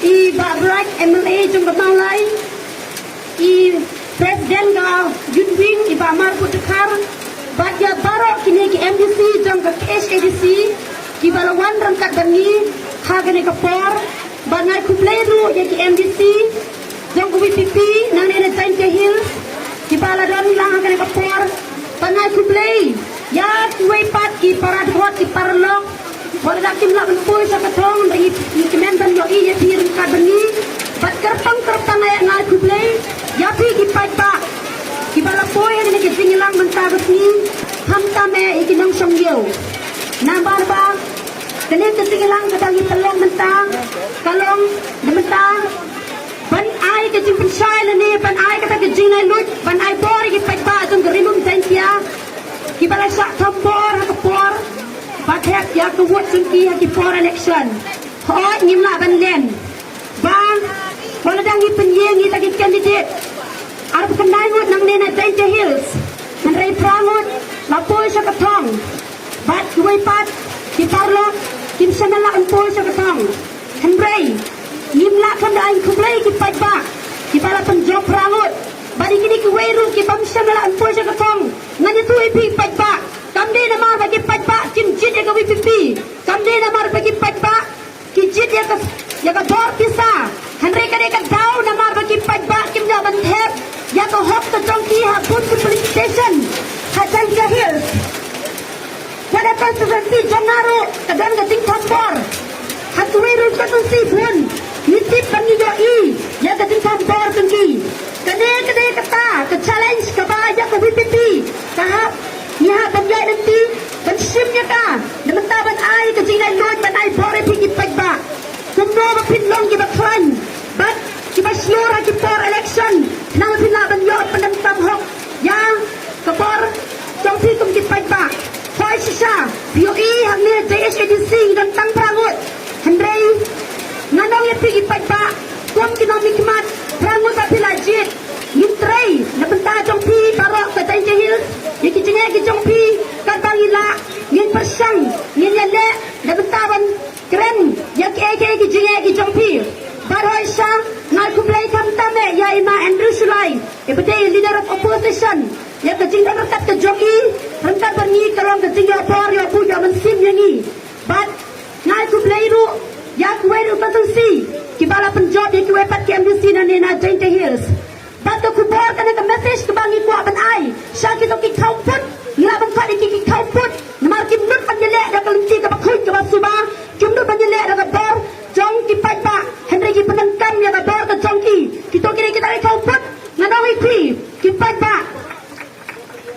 I Babrak MLA jong gamang lai I Presiden ga Yunwin I Bamar Putukar Bagya Barok kini ki MDC jong ga KSADC Ki balawan rangkat bangi Hagane kapor Bangai kupleru ya ki MDC jong ga WPP nang nene Jainte Hills Ki baladon lang hagane kapor Bangai kuplay Ya kuwe pat ki paradhot ki parlok Wala kim la benpoy sa katong i kementan yo i ya tir kadani bat kertang ay ngal kublay ya pi ki pai ba ki bala poy ni ki singilang mentagas ni hamta me i kinong songyo na barba kene ke singilang kadang telong mentang kalong de mentang ban ai ke jing pensai ni ban ai kata ke jing ai lut ban ai bor ki pai ba tong gerimum tentia ki bala sa tombor ha kapor Paket ya ke wot sengki ya ki for election. Hoi ngimla ban len. Bang, wala dangi penyeng ni lagi candidate. Arab kenai ngut nang nena Jainte Hills. Nan rai prangut lapoi sa katong. Bat kuwai pat ki parlo kim sanala ampoi sa katong. Han rai ngimla kandai kublai ki pat ba. Ki pala penjok prangut. Badi kini kuwai ru ki pam sanala ampoi sa katong. Ngani tu ipi pat ba. Kamde namar bagi pajak kim jit ya ka WPP kamde namar bagi pajak ki jit ya ka bor kisa hanre ka ka daw namar bagi pajak kim da ban thep ya ka hok ta jongki ha pun ku police station ha Jainte Hills wada constituency janaro kadang ka ting thambor ha tuwe ru constituency pun nitip bangi yo I ya ka ting thambor tengki kade kata ka challenge ka ba ya ka WPP ka Niha banjai nanti Bansimnya ka Namantaban ay Kajinay Lord Ban ay bore pigit pagba Kumno mapinlong Kiba klan Bat Kiba siyora Kipor election Nang pinaban yot Panamtam hok Yang Kapor Jong pitum kit pagba Hoy sisa POE Hangni JSADC Dan tang prangut Handrei Nganong yung pigit pagba Kum kinomik mat Prangut at pilajit Yintray Nabanta jong pi Barok Ka Jainte Hills Yaki jengek ki jong pi kat bangila yin persang yin yale da bentaban keren yaki ki jengek ki jong pi baroi sa ngal kublai kam tame ya ima Andrew Sulai ibete leader of opposition ya ka jing rakat ke joki rangkat bangi kalong ke jing por yo pu yo mensim yangi bat ngal kublai ru ya kuwe ru patensi ki bala penjob ya kuwe pat ki MDC na nena Jainte Hills Bato kubor kana ka message ke bangi ko aban ai syaki to ki kau put ngila bang kali ki kau put namar ki nut panjele da kalenti ka bakhoy ka basuba kim nut panjele da ka bor jong ki paipa henry ki penangkam ya ka bor ka jong ki to kiri kita kau put ngadawi ki paipa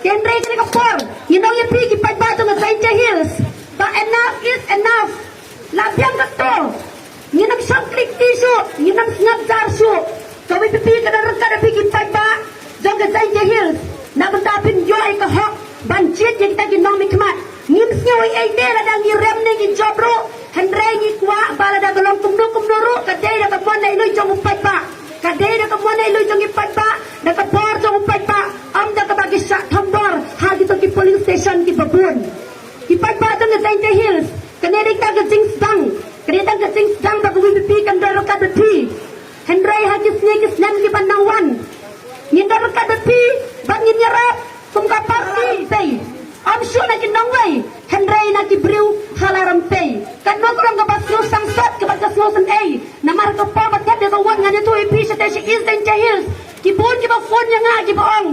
henry ki ka bor ngadawi ki paipa to na Jainte Hills but enough is enough labiang ka to nginam sangklik tisu nginam snap jarsu Kami pipi kada rekada bikin pagba jong ka Jainte Hills na betapin yo ay ka hok banjit yang kita ginong mikmat ngims nyawi ay dela dang irem ni gi jobro handre gi kwa bala da golong kumno ro ka dei da ka mon ay loy jong pagba ka dei da ka mon ay loy jong pagba da ka bor jong pagba am da ka bagi sak thambor ha gi to ki police station ki babun ki pagba jong ka Jainte Hills kanere ka ka jing dang kanere ka jing dang ba ku pipi kan da rekada pi Hendrai hakis nikis nan ki pandawan. Ngindar kadapi bangin nyerap kum kaparti pay. Am sure na kinongway. Hendrai na ki briu halaram pay. Kan mo kurang kabasno sangsat kabasno san ay. Namar ka pa batat de kawan nganya to ipi sa tesi is Jainte Hills. Kibun ki ba phone nya nga ki baong.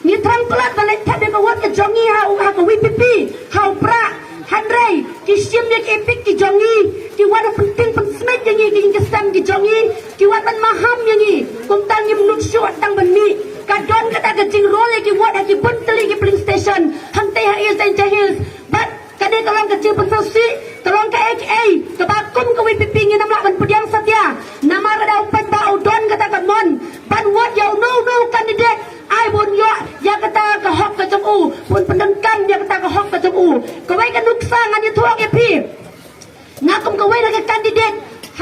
Ni trang pelat balet tat de kawan ka jongi ha u ha ka WPP. Ha pra Hendrai ki sim nya ki epik ki jongi. Ki wada penting pensmet yang ni ki stam ki jongi ki wada maham yang ni kumtang ni mnuksu atang bani kadon kata gajing role ki wada ki bunteli ki police station hante ha is Jainte Hills but kade tolong kecil pensosi tolong ka AK ka bakum ka WPP ni namla ban pudiang satya namara da upat ba udon kata ka mon ban what you no candidate I won yo ya kata ka hok ka jong u pun pendengkan ya kata ka hok ka jong u ka wai ka nuksa ngani thuak EP ngakum kawai lagi kandidat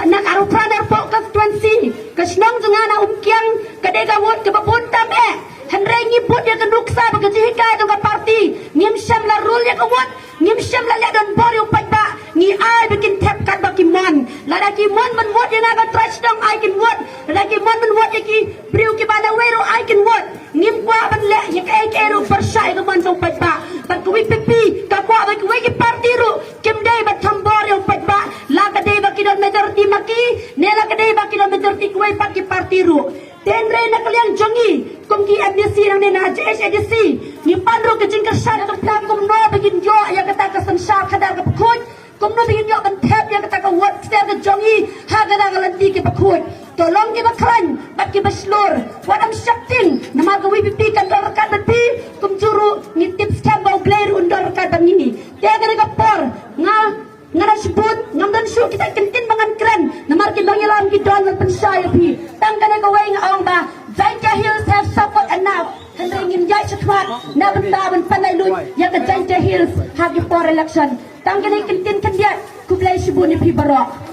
nak arupranar po constituency kasnong jungana umkyang kadega wot ke babon tame henry ngiput dia kenduksa bagajihika dong ka party ngim syam la rule ya ka wot ngim syam la le don bor yung pagba ngi ai bikin tap kat Kimon. Lada Kimon men vote yang agak trash dong I can vote. Lada Kimon men vote yang ki beriu ki bana wero I can vote. Ngim kwa ban le yang kai ru bersai ke man song pat ba. Ban ku pipi ka kwa ba ku ki parti ru kim dai ba thambor yang pat ba. La ka dai ba kidon majority maki. Ne la ka dai ba kidon majority ku pat ki parti ru. Tenre na kalian jongi kum ki MDC nang ne na JSADC ni panro ke jingka shan kum plam kum no begin yo ya kata ka san sha khada ka khoj kum no begin yo ban thep ya kata ka wat stel ka jongi ha kata ka lanti ke khoj tolong ki bakran bat ki baslur wat am shaktin nama ka wi pipi kan dor kan pi kum juru ni tips kam bau gler undor ka ban ini te ka por nga ngara sebut ngamdan su kita kentin bangan keren namar ki bang yalam ki don pen sai pi tang kana ka wai ngong ba Jaintia Hills have suffered enough henry ngin jai chatwat na benda ban panai lui ya ka Jaintia Hills ha ki for election tang kana kentin kan dia ku blai sebut ni pi barok